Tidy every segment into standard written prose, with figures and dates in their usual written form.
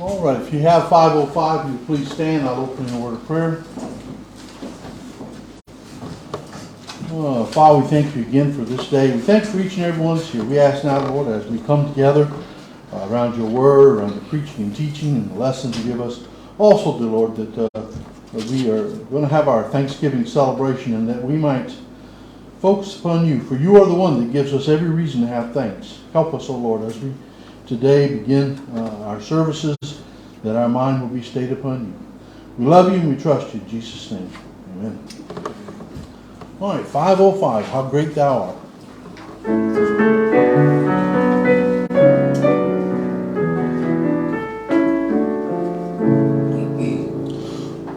All right, if you have 505, you please stand. I'll open in a word of prayer. Father, we thank you again for this day. We thank you for each and every one that's here. We ask now, Lord, as we come together around your word, around the preaching and teaching and the lessons you give us, also, dear Lord, that we are going to have our Thanksgiving celebration and that we might focus upon you, for you are the one that gives us every reason to have thanks. Help us, O Lord, as we today begin our services, that our mind will be stayed upon you. We love you and we trust you. In Jesus' name, amen. All right, 505, how great thou art.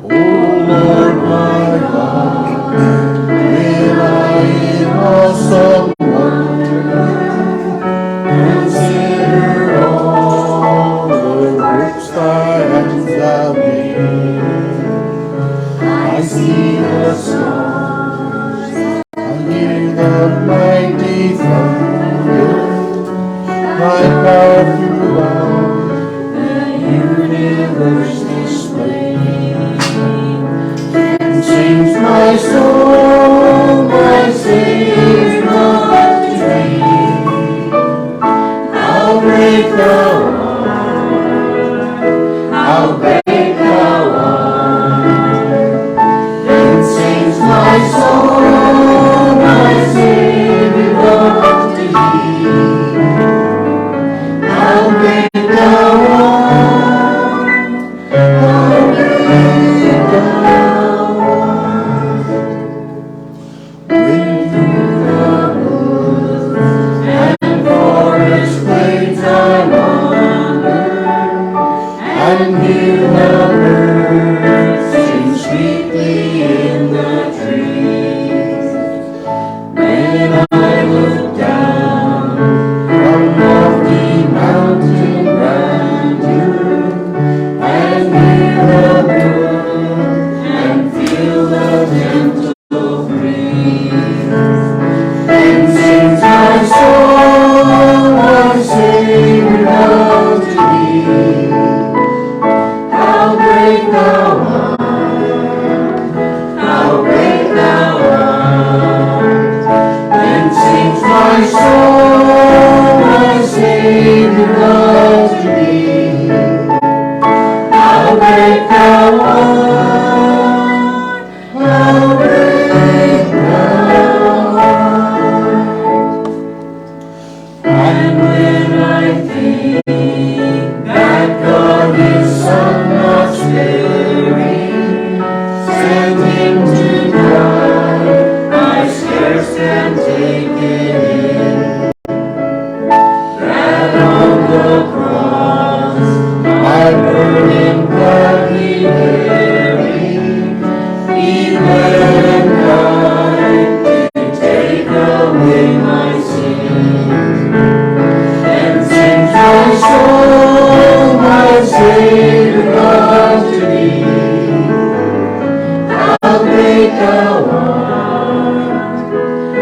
O Lord my God, when I in awesome wonder consider all the works thy hands have made, I see the stars, I hear the mighty thunder, thy power throughout the universe displayed, and sings my soul, my Savior to thee. How great thou art, how great thou art, then sings my soul, my Savior to thee. How great thou art, how great thou art. When through the woods and forest glades I wander, and hear the birds sing sweetly in the trees, when I look down from lofty mountain grandeur, and hear the brook, and feel the gentle breeze, then sings my soul, my Savior unto thee. How great thou art, how great thou art, then sings my soul, my Savior unto thee. How great thou art, how great thou art. And when I think that God his Son not sparing sent him to die, I scarce can take it in, that on the cross my burden gladly bearing, he bled and died to take away my sin. And sings my soul, my Savior unto thee. How great thou art,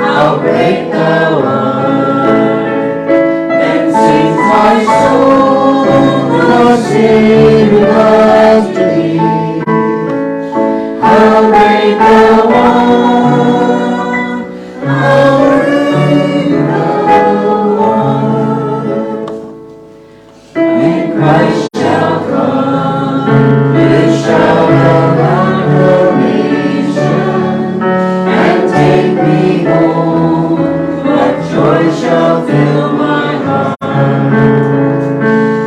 how great thou art, then sings my soul, my Savior unto thee. How great thou art, how great thou art. When Christ shall come with shout of acclamation, and take me home, what joy shall fill my heart.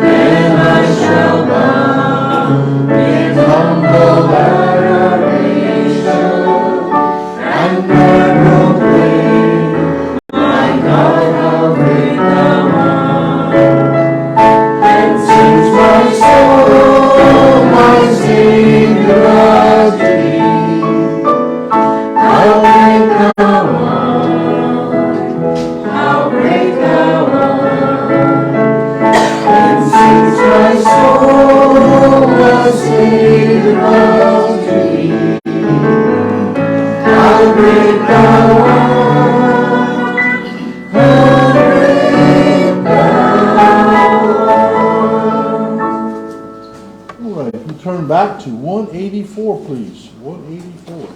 Then I shall bow in humble adoration, and God proclaim, my God, how great thou art. Then sings my soul, my Savior unto thee. How great thou art, how great thou art, turn back to 184, please. 184.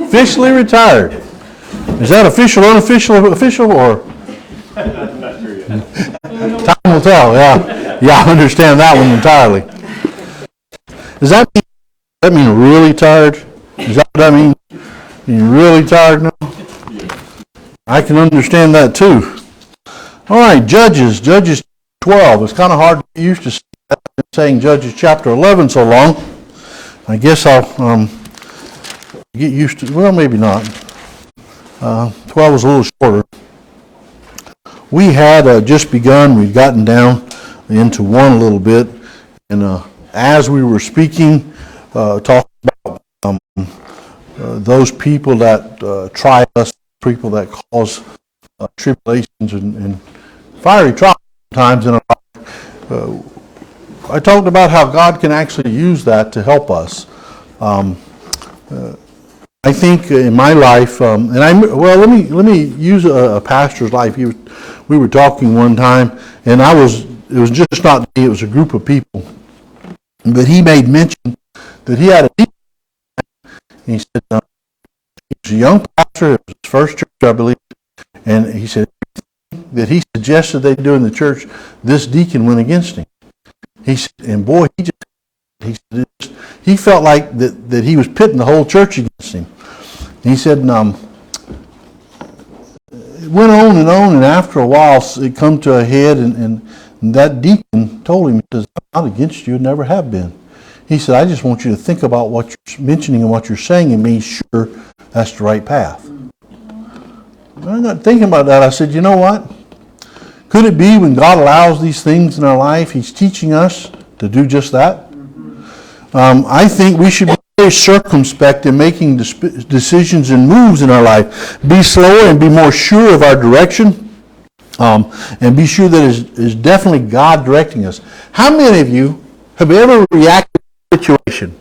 Officially retired. Is that official, unofficial, official, or? Not sure yet. Time will tell, yeah. Yeah, I understand that one entirely. Does that mean really tired? Is that what I mean? You're really tired now? I can understand that too. All right, Judges 12. It's kind of hard to get used to saying Judges chapter 11 so long. I guess I'll get used to, well, maybe not. 12 was a little shorter. We had just begun, we'd gotten down into 1 a little bit, and as we were speaking, talking about those people that try us, people that cause tribulations and fiery trials times in our life. I talked about how God can actually use that to help us. I think in my life, let me use a pastor's life. We were talking one time, and it was just not me, it was a group of people. But he made mention that he had a deep, he said, he was a young pastor, it was his first church, I believe, and he said, that he suggested they do in the church, this deacon went against him. He said, and boy, he felt like that he was pitting the whole church against him. He said, it went on, and after a while, it come to a head, and that deacon told him, he says, I'm not against you, never have been. He said, I just want you to think about what you're mentioning and what you're saying and make sure that's the right path. And I got thinking about that. I said, you know what? Could it be when God allows these things in our life, He's teaching us to do just that? I think we should be very circumspect in making decisions and moves in our life. Be slower and be more sure of our direction. And be sure that it's definitely God directing us. How many of you have ever reacted to a situation?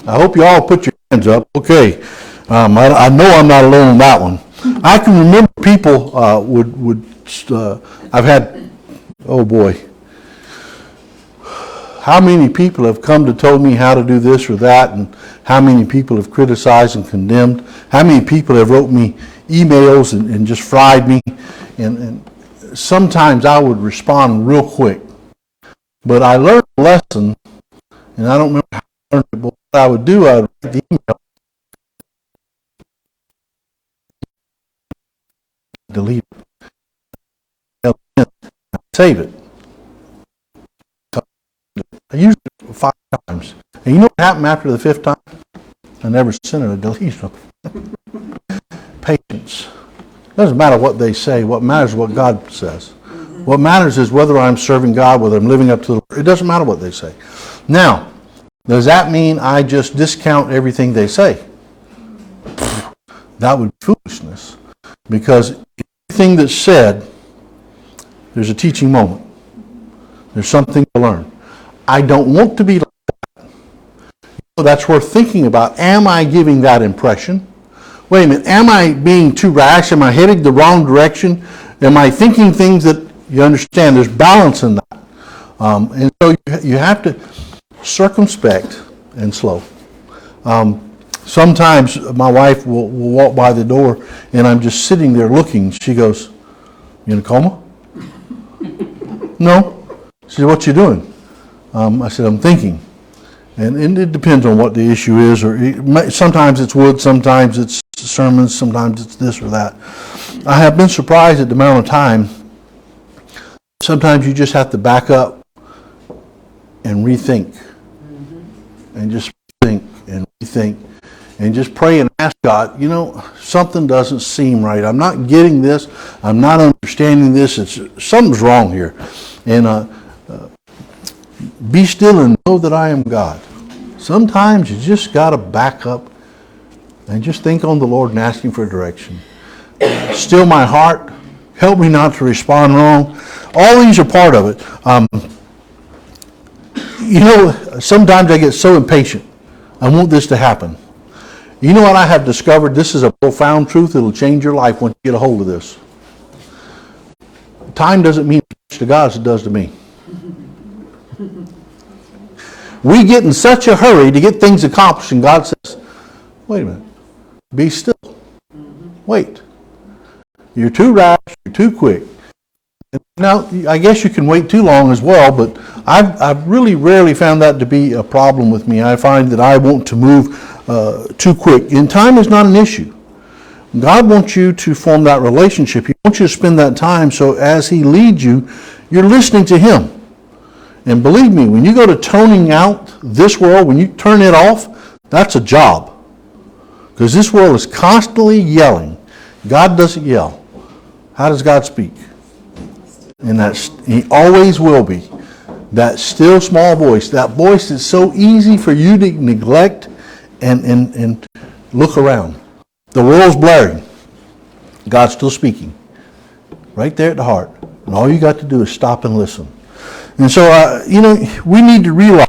I hope you all put your hands up. Okay. I know I'm not alone on that one. I can remember people I've had, oh boy, how many people have come to tell me how to do this or that, and how many people have criticized and condemned, how many people have wrote me emails and just fried me, and sometimes I would respond real quick. But I learned a lesson, and I don't remember how I learned it, but what I would do, I would write the email, delete it, save it. I used it 5 times. And you know what happened after the 5th time? I never sent it, I deleted them. Patience. Doesn't matter what they say. What matters is what God says. What matters is whether I'm serving God, whether I'm living up to the Word. It doesn't matter what they say. Now, does that mean I just discount everything they say? That would be foolishness. Because everything that's said, there's a teaching moment. There's something to learn. I don't want to be like that. That's worth thinking about. Am I giving that impression? Wait a minute. Am I being too rash? Am I heading the wrong direction? Am I thinking things that you understand? There's balance in that. And so you have to circumspect and slow. Sometimes my wife will walk by the door and I'm just sitting there looking. She goes, "You in a coma?" No. She said, "What you doing?" I said, "I'm thinking." And it depends on what the issue is. Sometimes it's wood, sometimes it's sermons, sometimes it's this or that. I have been surprised at the amount of time. Sometimes you just have to back up and rethink. And just think and rethink. And just pray and ask God, something doesn't seem right. I'm not getting this. I'm not understanding this. Something's wrong here. And be still and know that I am God. Sometimes you just got to back up and just think on the Lord and ask Him for direction. Still my heart. Help me not to respond wrong. All these are part of it. Sometimes I get so impatient. I want this to happen. You know what I have discovered? This is a profound truth. It'll change your life once you get a hold of this. Time doesn't mean as much to God as it does to me. We get in such a hurry to get things accomplished, and God says, wait a minute, be still. Wait. You're too rash, you're too quick. Now, I guess you can wait too long as well, but I've really rarely found that to be a problem with me. I find that I want to move too quick. And time is not an issue. God wants you to form that relationship. He wants you to spend that time so as He leads you, you're listening to Him. And believe me, when you go to toning out this world, when you turn it off, that's a job. Because this world is constantly yelling. God doesn't yell. How does God speak? And He always will be. That still small voice, that voice that's so easy for you to neglect and Look around. The world's blaring. God's still speaking. Right there at the heart. And all you got to do is stop and listen. And so, we need to realize,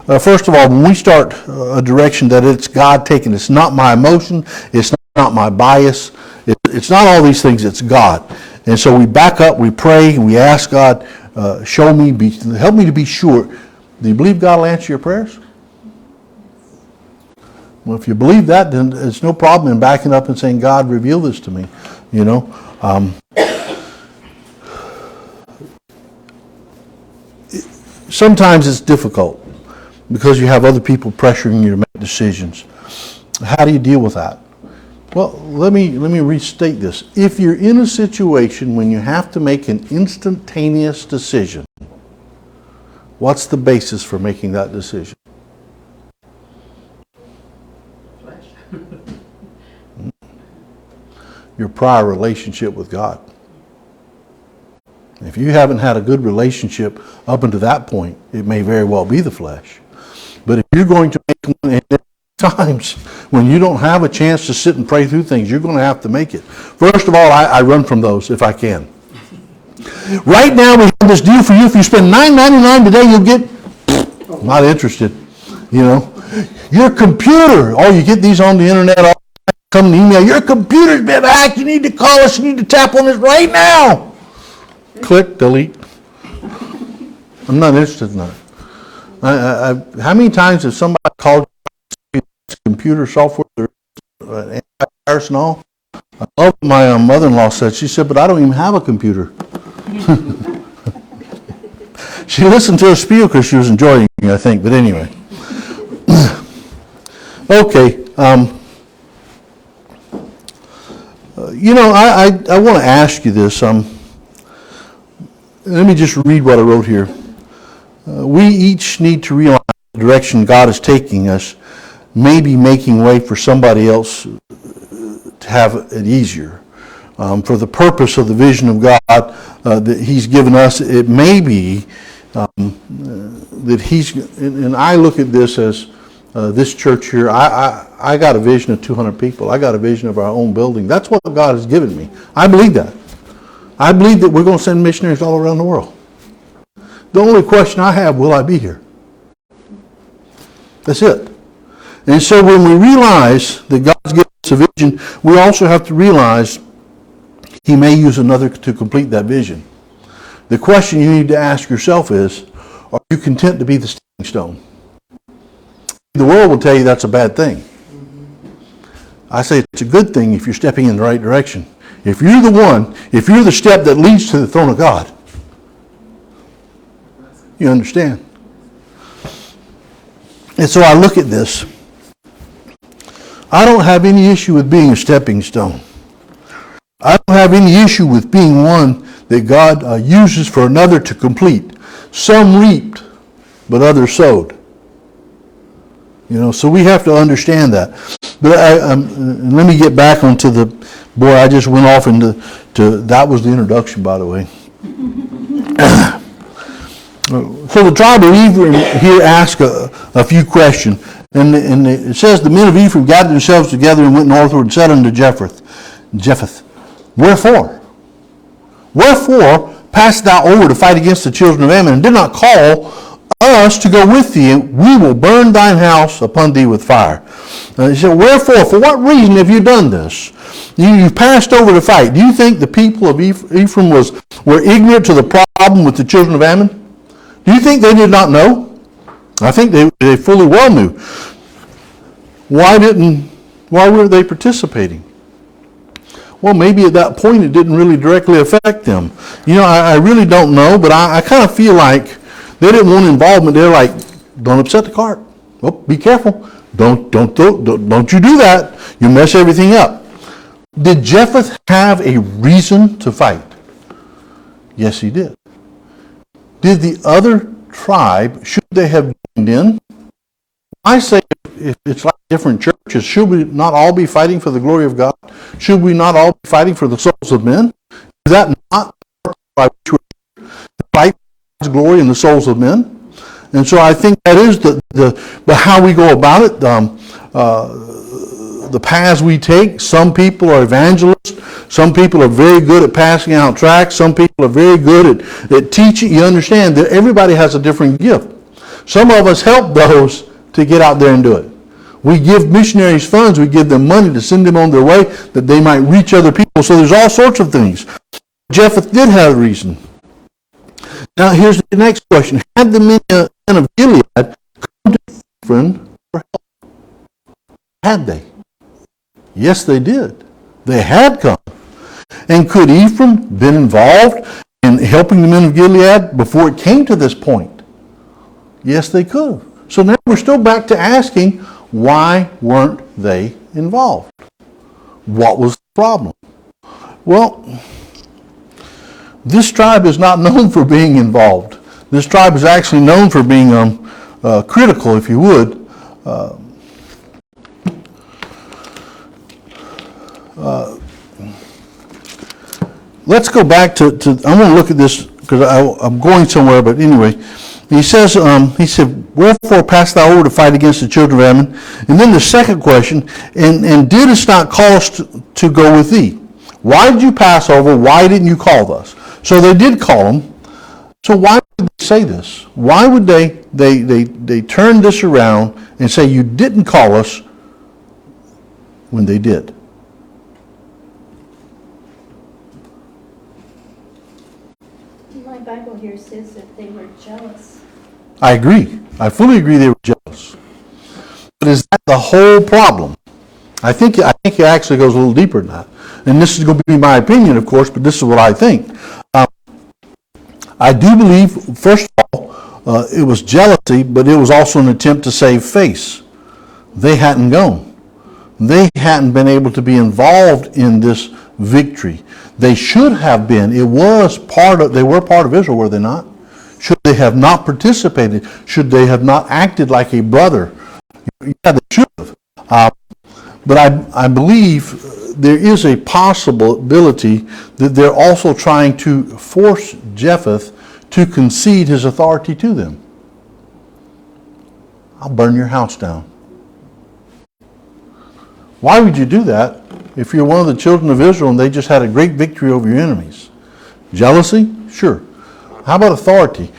first of all, when we start a direction, that it's God taking. It's not my emotion. It's not my bias. It's not all these things. It's God. And so we back up, we pray, and we ask God, show me, help me to be sure. Do you believe God will answer your prayers? Well, if you believe that, then it's no problem in backing up and saying, God, reveal this to me. Sometimes it's difficult because you have other people pressuring you to make decisions. How do you deal with that? Well, let me restate this. If you're in a situation when you have to make an instantaneous decision, what's the basis for making that decision? Your prior relationship with God. If you haven't had a good relationship up until that point, it may very well be the flesh. But if you're going to make one, and there are times when you don't have a chance to sit and pray through things, you're going to have to make it. First of all, I run from those if I can. Right now, we have this deal for you. If you spend $9.99 today, you'll get, not interested, Your computer, you get these on the internet, come an email, your computer's been hacked, you need to call us, you need to tap on this right now. Click, delete. I'm not interested in that. How many times have somebody called computer software, antivirus and all? I love what my mother-in-law said. She said, but I don't even have a computer. She listened to a spiel because she was enjoying it, I think. But anyway. Okay. I want to ask you this. Let me just read what I wrote here. We each need to realize the direction God is taking us, maybe making way for somebody else to have it easier. For the purpose of the vision of God that He's given us, it may be that He's, and I look at this as this church here, I got a vision of 200 people. I got a vision of our own building. That's what God has given me. I believe that. I believe that we're going to send missionaries all around the world. The only question I have, will I be here? That's it. And so when we realize that God's given us a vision, we also have to realize He may use another to complete that vision. The question you need to ask yourself is, are you content to be the stepping stone? The world will tell you that's a bad thing. I say it's a good thing if you're stepping in the right direction. If you're the step that leads to the throne of God, you understand. And so I look at this. I don't have any issue with being a stepping stone. I don't have any issue with being one that God uses for another to complete. Some reaped, but others sowed. So we have to understand that. But let me get back onto boy, I just went off into, that was the introduction, by the way. So the tribe of Ephraim here asks a few questions. And it says, the men of Ephraim gathered themselves together and went northward and said unto Jephthah, wherefore? Wherefore passed thou over to fight against the children of Ammon, and did not call us to go with thee, and we will burn thine house upon thee with fire. He said, wherefore, for what reason have you done this? You've passed over to fight. Do you think the people of Ephraim were ignorant to the problem with the children of Ammon? Do you think they did not know? I think they fully well knew. Why weren't they participating? Well, maybe at that point it didn't really directly affect them. I really don't know, but I kind of feel like they didn't want involvement. They're like, don't upset the cart. Oh, be careful. Don't you do that. You mess everything up. Did Jephthah have a reason to fight? Yes, he did. Did the other tribe, should they have joined in? I say, if it's like different churches, should we not all be fighting for the glory of God? Should we not all be fighting for the souls of men? Is that not by which we fight for God's glory and the souls of men? And so I think that is the how we go about it. the paths we take. Some people are evangelists. Some people are very good at passing out tracts. Some people are very good at teaching. You understand that everybody has a different gift. Some of us help those to get out there and do it. We give missionaries funds. We give them money to send them on their way that they might reach other people. So there's all sorts of things. Jephthah did have a reason. Now here's the next question. Had the men of Gilead come to Ephraim for help? Had they? Yes, they did. They had come. And could Ephraim been involved in helping the men of Gilead before it came to this point? Yes, they could have. So now we're still back to asking, why weren't they involved? What was the problem? Well, this tribe is not known for being involved. This tribe is actually known for being critical, if you would. Let's go back to I want to look at this because I'm going somewhere, but anyway. He says, he said, wherefore passed thou over to fight against the children of Ammon? And then the second question, and didst not call us to go with thee? Why did you pass over? Why didn't you call us? So they did call them. So why would they say this? Why would they turn this around and say you didn't call us when they did? My Bible here says that they were jealous. I agree. I fully agree they were jealous. But is that the whole problem? I think it actually goes a little deeper than that. And this is going to be my opinion, of course, but this is what I think. I do believe, first of all, it was jealousy, but it was also an attempt to save face. They hadn't gone. They hadn't been able to be involved in this victory. They should have been. They were part of Israel, were they not? Should they have not participated? Should they have not acted like a brother? Yeah, they should have. But I believe there is a possibility that they're also trying to force Jephthah to concede his authority to them. I'll burn your house down. Why would you do that if you're one of the children of Israel and they just had a great victory over your enemies? Jealousy? Sure. How about authority?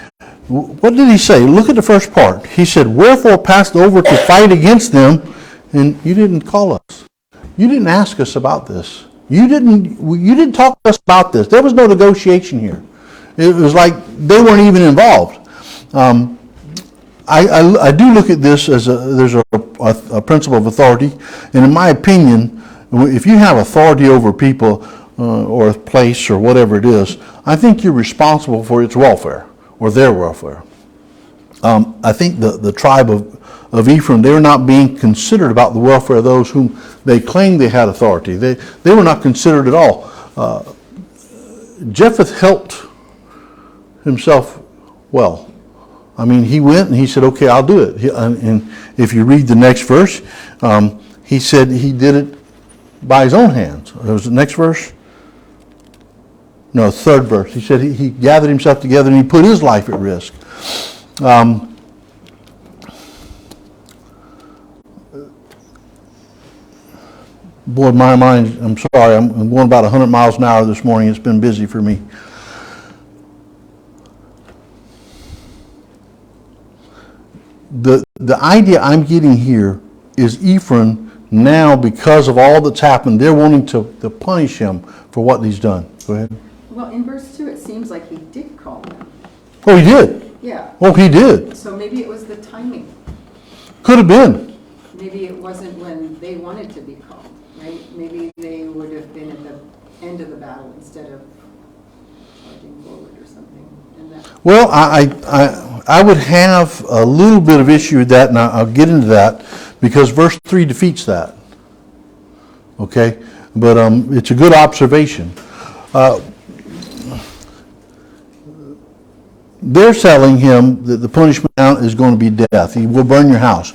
What did he say? Look at the first part. He said, wherefore passed over to fight against them, and you didn't call us. You didn't ask us about this. You didn't talk to us about this. There was no negotiation here. It was like they weren't even involved. I do look at this as there's a principle of authority, and in my opinion, if you have authority over people or a place or whatever it is, I think you're responsible for its welfare or their welfare. I think the tribe of Ephraim, they were not being considered about the welfare of those whom they claimed they had authority. They were not considered at all. Jephthah helped himself well. I mean, he went and he said, okay, I'll do it. And if you read the next verse, he said he did it by his own hands. It was the next verse? No, third verse. He said he gathered himself together and he put his life at risk. Boy, my mind, I'm sorry, I'm going about 100 miles an hour this morning. It's been busy for me. The idea I'm getting here is Ephraim now, because of all that's happened, they're wanting to punish him for what he's done. Go ahead. Well, in verse 2, it seems like he did call them. Oh, he did? Yeah. Oh, he did. So maybe it was the timing. Could have been. Maybe it wasn't when they wanted to be called, right? Maybe they would have been at the end of the battle instead of charging forward or something. And that. Well, I would have a little bit of issue with that, and I'll get into that, because verse 3 defeats that. Okay? But it's a good observation. They're telling him that the punishment now is going to be death. He will burn your house.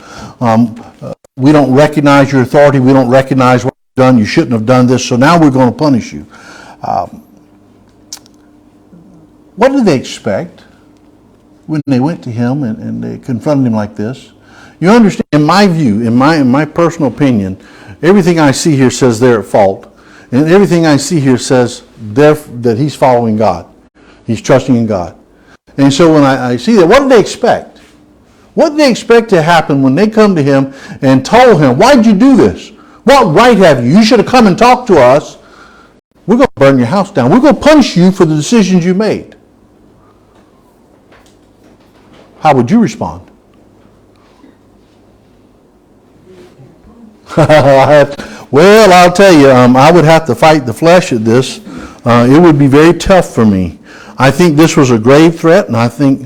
We don't recognize your authority. We don't recognize what you've done. You shouldn't have done this, so now we're going to punish you. What did they expect when they went to him and they confronted him like this? You understand, in my view, in my personal opinion, everything I see here says they're at fault. And everything I see here says that he's following God. He's trusting in God. And so when I see that, what did they expect? What did they expect to happen when they come to him and told him, why did you do this? What right have you? You should have come and talked to us. We're going to burn your house down. We're going to punish you for the decisions you made. How would you respond? Well, I'll tell you, I would have to fight the flesh at this. It would be very tough for me. I think this was a grave threat, and I think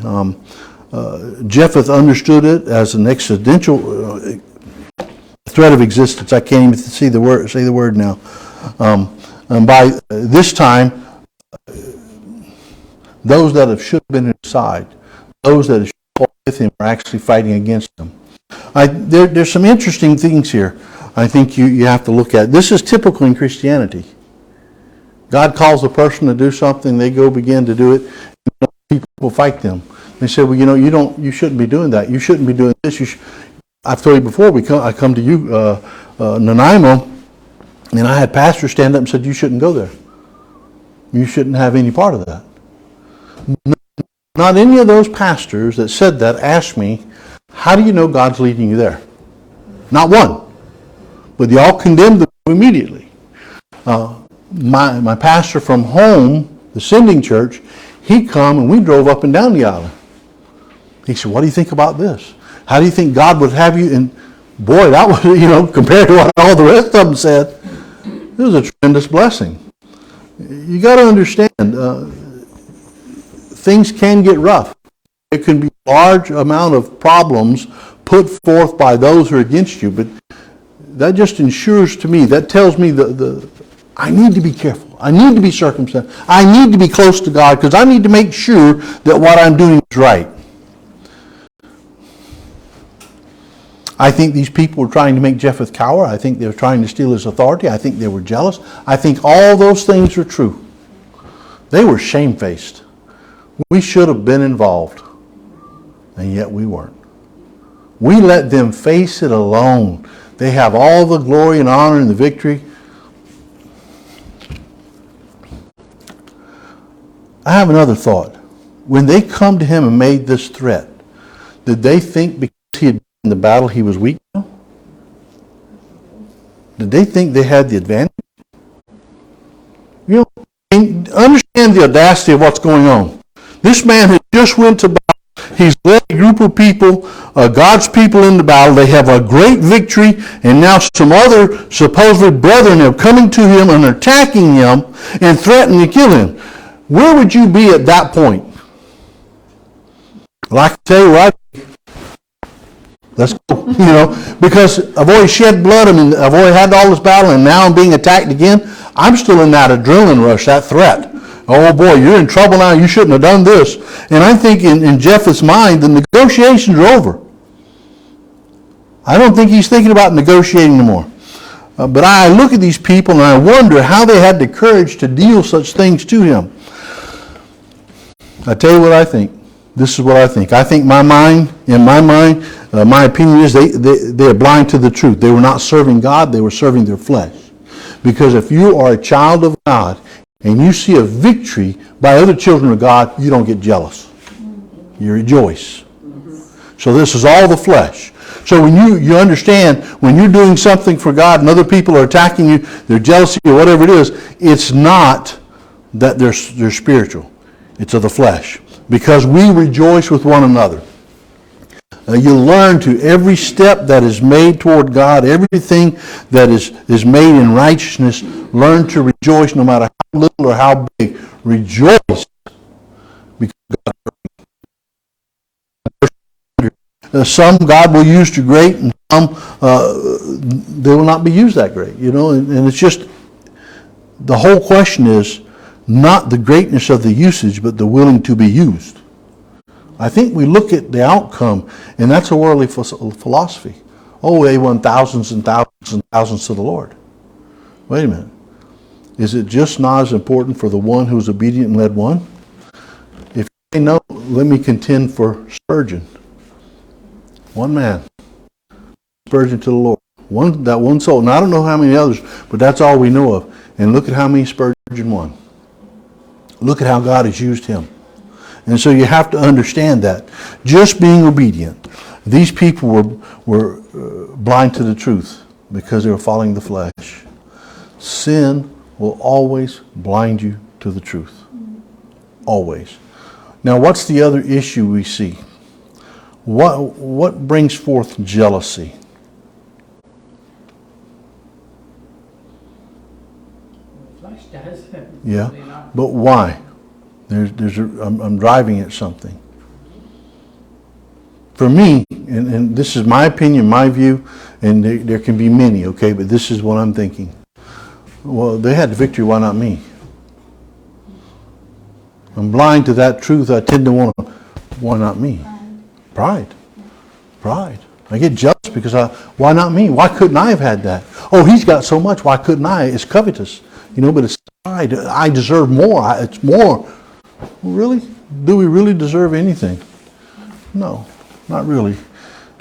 Jephthah understood it as an existential threat of existence. I can't even say the word now. And by this time, those that should have been on his side, those that should have fought with him, are actually fighting against him. There's some interesting things here I think you have to look at. This is typical in Christianity. God calls a person to do something, they go begin to do it, and people fight them. They say, well, you shouldn't be doing that. You shouldn't be doing this. I've told you before, I come to you, Nanaimo, and I had pastors stand up and said, you shouldn't go there. You shouldn't have any part of that. Not any of those pastors that said that asked me, how do you know God's leading you there? Not one. But they all condemned them immediately. My pastor from home, the sending church, he'd come and we drove up and down the island. He said, what do you think about this? How do you think God would have you? And boy, that was, compared to what all the rest of them said, it was a tremendous blessing. You got to understand, things can get rough. There can be a large amount of problems put forth by those who are against you, but that just ensures to me, that tells me I need to be careful. I need to be circumspect. I need to be close to God because I need to make sure that what I'm doing is right. I think these people were trying to make Jephthah cower. I think they were trying to steal his authority. I think they were jealous. I think all those things are true. They were shamefaced. We should have been involved, and yet we weren't. We let them face it alone. They have all the glory and honor and the victory. I have another thought. When they come to him and made this threat, did they think because he had been in the battle he was weak now? Did they think they had the advantage? Understand the audacity of what's going on. This man has just went to battle. He's led a group of people, God's people, in the battle. They have a great victory, and now some other supposedly brethren are coming to him and attacking him and threatening to kill him. Where would you be at that point? Well, I can tell you what. Let's go. Because I've already shed blood. I've already had all this battle, and now I'm being attacked again. I'm still in that adrenaline rush, that threat. Oh boy, you're in trouble now. You shouldn't have done this. And I think in Jephthah's mind, the negotiations are over. I don't think he's thinking about negotiating anymore. But I look at these people and I wonder how they had the courage to deal such things to him. I tell you what I think. This is what I think. I think my opinion is they are blind to the truth. They were not serving God, they were serving their flesh. Because if you are a child of God and you see a victory by other children of God, you don't get jealous. You rejoice. So this is all the flesh. So when you understand, when you're doing something for God and other people are attacking you, they're jealousy or whatever it is, it's not that they're spiritual. It's of the flesh. Because we rejoice with one another. You learn to every step that is made toward God, everything that is made in righteousness, learn to rejoice no matter how little or how big. Rejoice because God. Some God will use to great, and some they will not be used that great. And it's just, the whole question is not the greatness of the usage, but the willing to be used. I think we look at the outcome, and that's a worldly philosophy. Oh, they won thousands and thousands and thousands to the Lord. Wait a minute. Is it just not as important for the one who was obedient and led one? If you know, let me contend for Spurgeon. One man. Spurgeon to the Lord. That one soul. And I don't know how many others, but that's all we know of. And look at how many Spurgeon won. Look at how God has used him. And so you have to understand that. Just being obedient. These people were blind to the truth because they were following the flesh. Sin will always blind you to the truth. Always. Now, what's the other issue we see? What brings forth jealousy? Flesh does. Yeah, but why? I'm driving at something. For me, and this is my opinion, my view, and there can be many, okay, but this is what I'm thinking. Well, they had the victory, why not me? I'm blind to that truth. I tend to want to, why not me? Pride. I get jealous because why not me? Why couldn't I have had that? Oh, he's got so much, why couldn't I? It's covetous. But it's pride. I deserve more. It's more. Really? Do we really deserve anything? No, not really.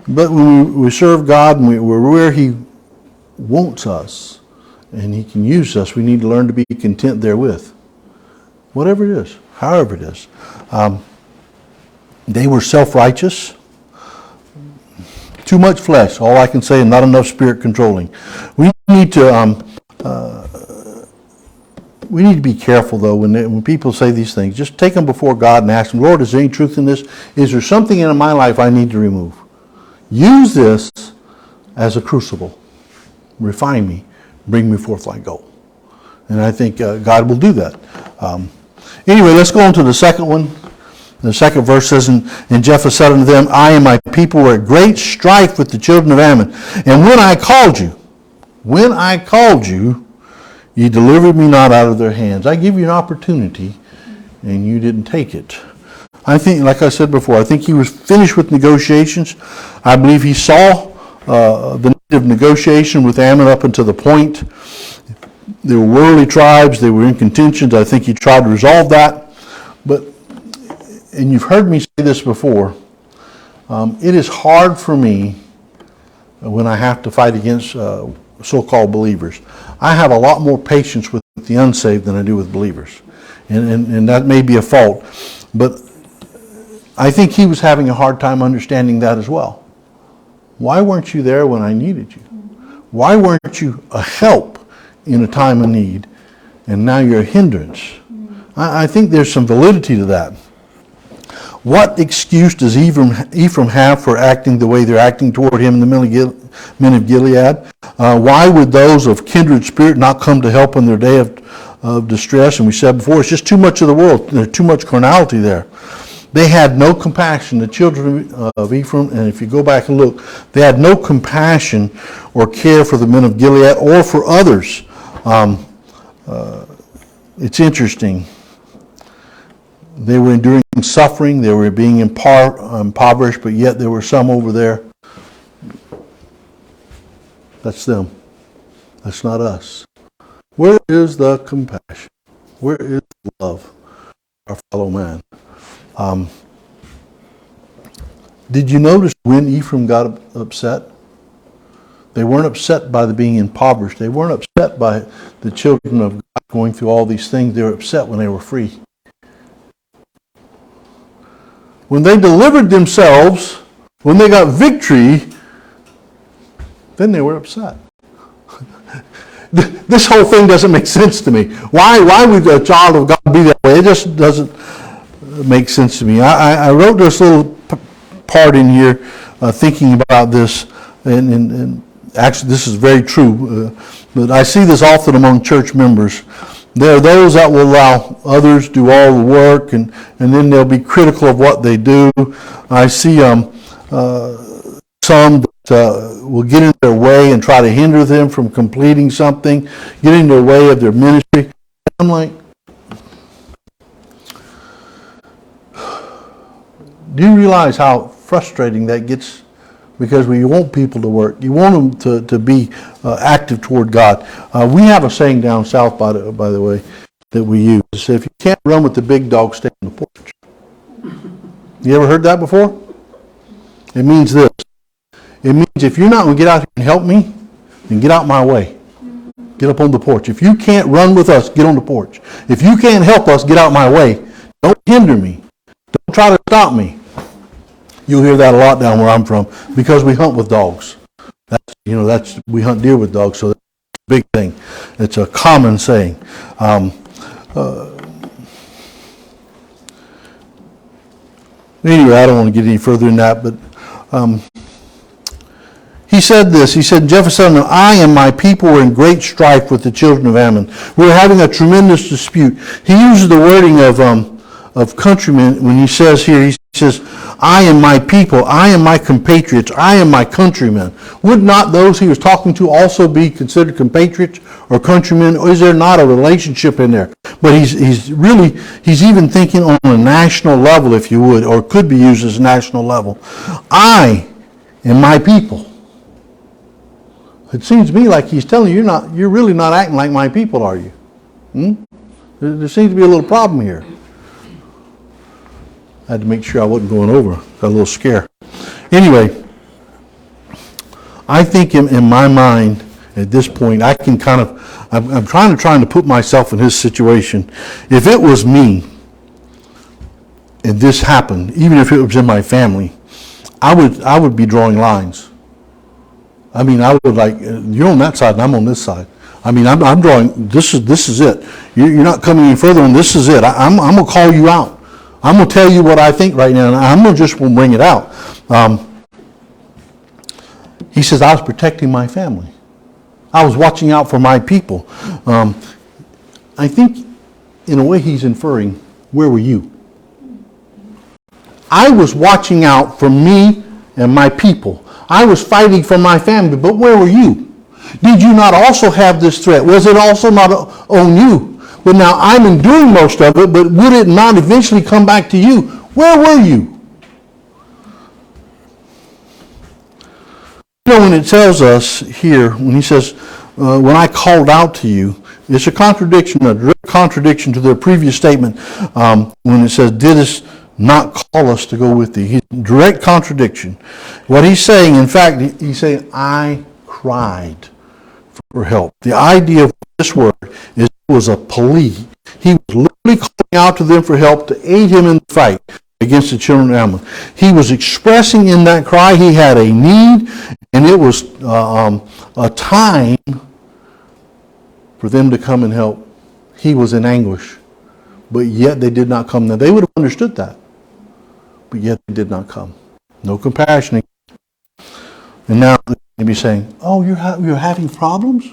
But when we serve God and we're where he wants us and he can use us, we need to learn to be content therewith. Whatever it is, however it is. They were self-righteous. Too much flesh, all I can say, and not enough spirit controlling. We need to be careful, though, when people say these things. Just take them before God and ask him, Lord, is there any truth in this? Is there something in my life I need to remove? Use this as a crucible. Refine me. Bring me forth like gold. And I think God will do that. Anyway, let's go on to the second one. The second verse says, And Jephthah said unto them, I and my people were at great strife with the children of Ammon. And when I called you, ye delivered me not out of their hands. I give you an opportunity, and you didn't take it. I think, like I said before, I think he was finished with negotiations. I believe he saw the need of negotiation with Ammon up until the point. They were worldly tribes. They were in contentions. I think he tried to resolve that. But, and you've heard me say this before, it is hard for me when I have to fight against so-called believers. I have a lot more patience with the unsaved than I do with believers. And that may be a fault. But I think he was having a hard time understanding that as well. Why weren't you there when I needed you? Why weren't you a help in a time of need? And now you're a hindrance. I think there's some validity to that. What excuse does Ephraim have for acting the way they're acting toward him and the men of Gilead? Why would those of kindred spirit not come to help in their day of distress? And we said before, it's just too much of the world. There's too much carnality there. They had no compassion. The children of Ephraim, and if you go back and look, they had no compassion or care for the men of Gilead or for others. It's interesting. They were enduring suffering. They were being impoverished, but yet there were some over there. That's them. That's not us. Where is the compassion? Where is the love for our fellow man? Did you notice when Ephraim got upset? They weren't upset by the being impoverished. They weren't upset by the children of God going through all these things. They were upset when they were free. When they delivered themselves, when they got victory, then they were upset. This whole thing doesn't make sense to me. Why would a child of God be that way? It just doesn't make sense to me. I wrote this little part in here thinking about this, and actually this is very true, but I see this often among church members. There are those that will allow others do all the work, and then they'll be critical of what they do. I see some that will get in their way and try to hinder them from completing something, get in their way of their ministry. I'm like, do you realize how frustrating that gets? Because we want people to work. You want them to be active toward God. We have a saying down south, by the way, that we use. It says, if you can't run with the big dog, stay on the porch. You ever heard that before? It means this. It means if you're not going to get out here and help me, then get out my way. Get up on the porch. If you can't run with us, get on the porch. If you can't help us, get out my way. Don't hinder me. Don't try to stop me. You'll hear that a lot down where I'm from because we hunt with dogs. We hunt deer with dogs, so that's a big thing. It's a common saying. Anyway, I don't want to get any further than that, but he said this. He said, Jephtha, I and my people were in great strife with the children of Ammon. We were having a tremendous dispute. He uses the wording of countrymen when he says here, he says, I and my people, I and my compatriots, I and my countrymen. Would not those he was talking to also be considered compatriots or countrymen? Or is there not a relationship in there? But he's even thinking on a national level, if you would, or could be used as a national level. I and my people. It seems to me like he's telling you you're really not acting like my people, are you? There seems to be a little problem here. I had to make sure I wasn't going over. Got a little scare. Anyway, I think in my mind at this point, I can I'm trying to put myself in his situation. If it was me and this happened, even if it was in my family, I would be drawing lines. I mean, I would you're on that side and I'm on this side. I mean, I'm drawing, this is it. You're not coming any further and this is it. I'm going to call you out. I'm going to tell you what I think right now, and I'm going to bring it out. He says, I was protecting my family. I was watching out for my people. I think, in a way, he's inferring, where were you? I was watching out for me and my people. I was fighting for my family, but where were you? Did you not also have this threat? Was it also not on you? But now I'm enduring most of it, but would it not eventually come back to you? Where were you? When it tells us here, when he says, when I called out to you, it's a direct contradiction to their previous statement when it says, didst not call us to go with thee. Direct contradiction. What he's saying, in fact, he's saying, I cried for help. The idea of this word is it was a plea. He was literally calling out to them for help to aid him in the fight against the children of Ammon. He was expressing in that cry he had a need, and it was a time for them to come and help. He was in anguish, but yet they did not come. Now, they would have understood that, but yet they did not come. No compassion. And now they'd be saying, oh, you're having problems?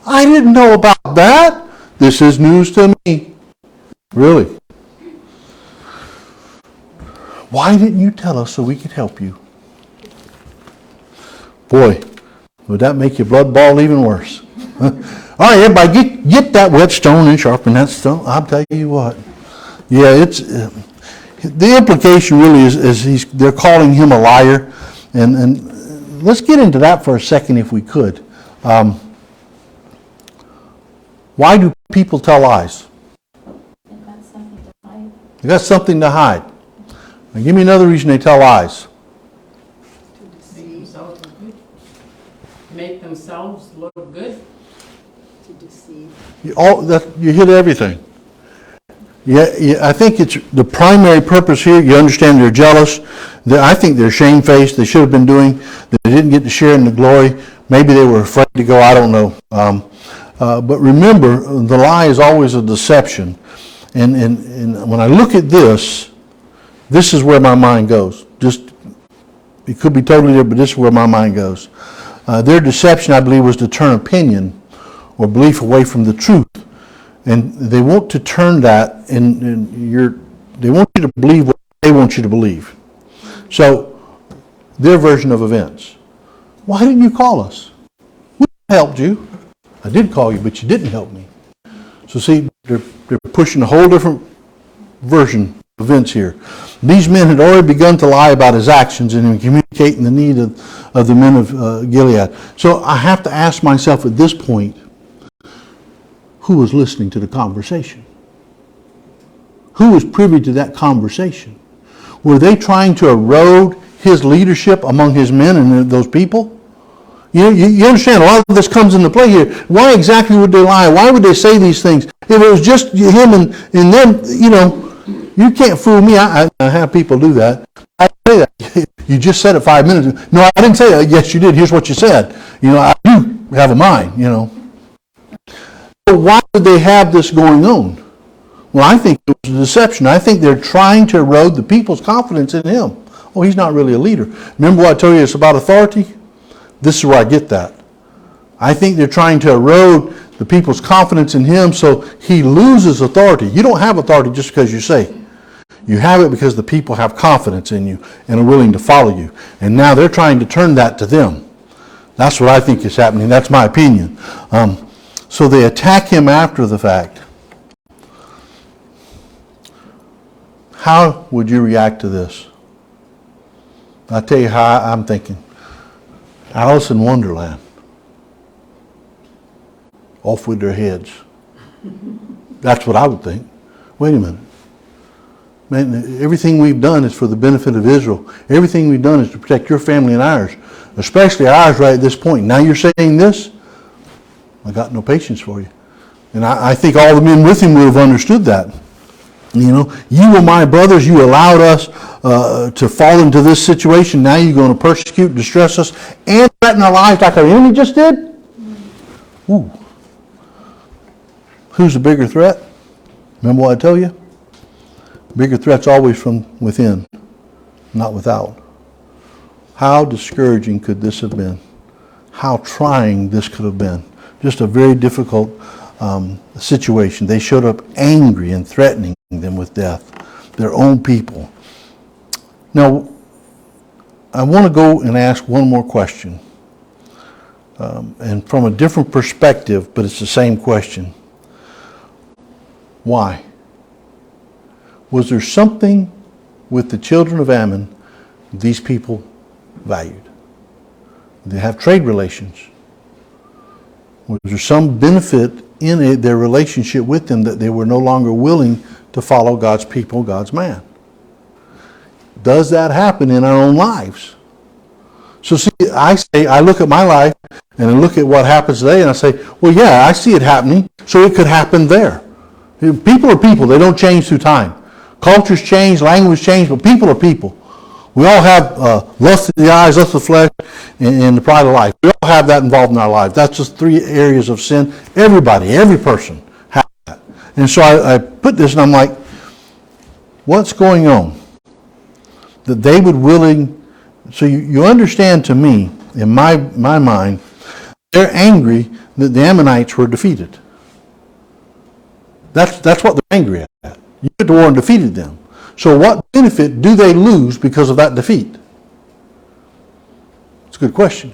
I didn't know about that. This is news to me. Really? Why didn't you tell us so we could help you? Boy, would that make your blood boil even worse. All right, everybody, get that whetstone and sharpen that stone. I'll tell you what. Yeah, it's the implication really is they're calling him a liar, and let's get into that for a second if we could. Why do people tell lies? They've got something to hide. They got something to hide. Now, give me another reason they tell lies. Make themselves look good. To deceive. You hit everything. Yeah, I think it's the primary purpose here. You understand they're jealous. I think they're shamefaced. They should have been doing. They didn't get to share in the glory. Maybe they were afraid to go. I don't know. But remember, the lie is always a deception. And when I look at this is where my mind goes. It could be totally different, but this is where my mind goes. Their deception, I believe, was to turn opinion or belief away from the truth. And they want to turn that, they want you to believe what they want you to believe. So, their version of events. Why didn't you call us? We helped you. I did call you, but you didn't help me. So see, they're pushing a whole different version of events here. These men had already begun to lie about his actions and communicating the need of the men of Gilead. So I have to ask myself at this point, who was listening to the conversation? Who was privy to that conversation? Were they trying to erode his leadership among his men and those people? You understand, a lot of this comes into play here. Why exactly would they lie? Why would they say these things? If it was just him and them, you can't fool me. I have people do that. I say that. You just said it 5 minutes ago. No, I didn't say that. Yes, you did. Here's what you said. I do have a mind, So why would they have this going on? Well, I think it was a deception. I think they're trying to erode the people's confidence in him. Oh, he's not really a leader. Remember what I told you it's about authority? This is where I get that. I think they're trying to erode the people's confidence in him so he loses authority. You don't have authority just because you say. You have it because the people have confidence in you and are willing to follow you. And now they're trying to turn that to them. That's what I think is happening. That's my opinion. So they attack him after the fact. How would you react to this? I'll tell you how I'm thinking. Alice in Wonderland. Off with their heads. That's what I would think. Wait a minute. Man, everything we've done is for the benefit of Israel. Everything we've done is to protect your family and ours. Especially ours right at this point. Now you're saying this? I got no patience for you. And I think all the men with him would have understood that. You were my brothers. You allowed us to fall into this situation. Now you're going to persecute, distress us, and threaten our lives like our enemy just did? Ooh. Who's the bigger threat? Remember what I tell you? Bigger threat's always from within, not without. How discouraging could this have been? How trying this could have been. Just a very difficult situation. They showed up angry and threatening them with death. Their own people. Now, I want to go and ask one more question. And from a different perspective, but it's the same question. Why? Was there something with the children of Ammon these people valued? They have trade relations. Was there some benefit in their relationship with them that they were no longer willing to follow God's people, God's man? Does that happen in our own lives? So see, I look at my life and I look at what happens today and I say, well, yeah, I see it happening, so it could happen there. People are people. They don't change through time. Cultures change, language change, but people are people. We all have lust of the eyes, lust of the flesh, and the pride of life. We all have that involved in our lives. That's just 3 areas of sin. Everybody, every person has that. And so I put this and I'm like, what's going on? That they would willing, so you understand to me, in my mind, they're angry that the Ammonites were defeated. That's what they're angry at. You went to war and defeated them. So what benefit do they lose because of that defeat? It's a good question.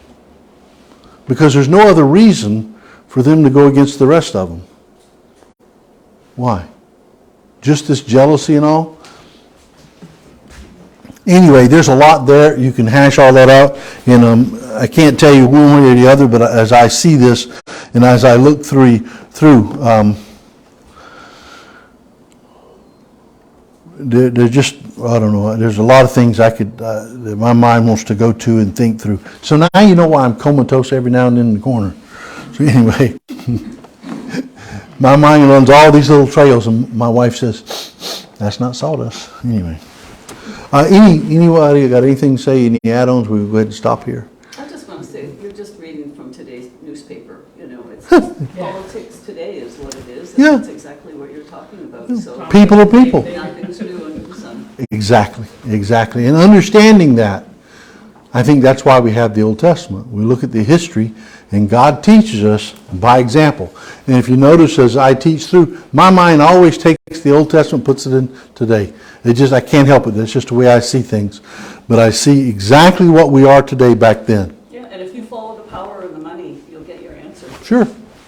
Because there's no other reason for them to go against the rest of them. Why? Just this jealousy and all? Anyway, there's a lot there. You can hash all that out. And I can't tell you one way or the other, but as I see this and as I look through there's just, I don't know, there's a lot of things I could, that my mind wants to go to and think through. So now you know why I'm comatose every now and then in the corner. So anyway, my mind runs all these little trails and my wife says, that's not sawdust. Anyway. Anybody got anything to say, any add-ons? We'll go ahead and stop here. I just want to say, you're just reading from today's newspaper. It's politics today is what it is. And Yeah. that's exactly what you're talking about. So People are people. nothing's new under the sun. Exactly. And understanding that, I think that's why we have the Old Testament. We look at the history, and God teaches us by example. And if you notice, as I teach through, my mind always takes the Old Testament, puts it in today. I can't help it. It's just the way I see things. But I see exactly what we are today back then. Yeah, and if you follow the power and the money, you'll get your answer.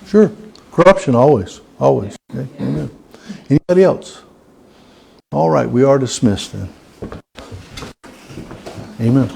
Sure. Corruption always. Okay? Amen. Anybody else? All right, we are dismissed then. Amen.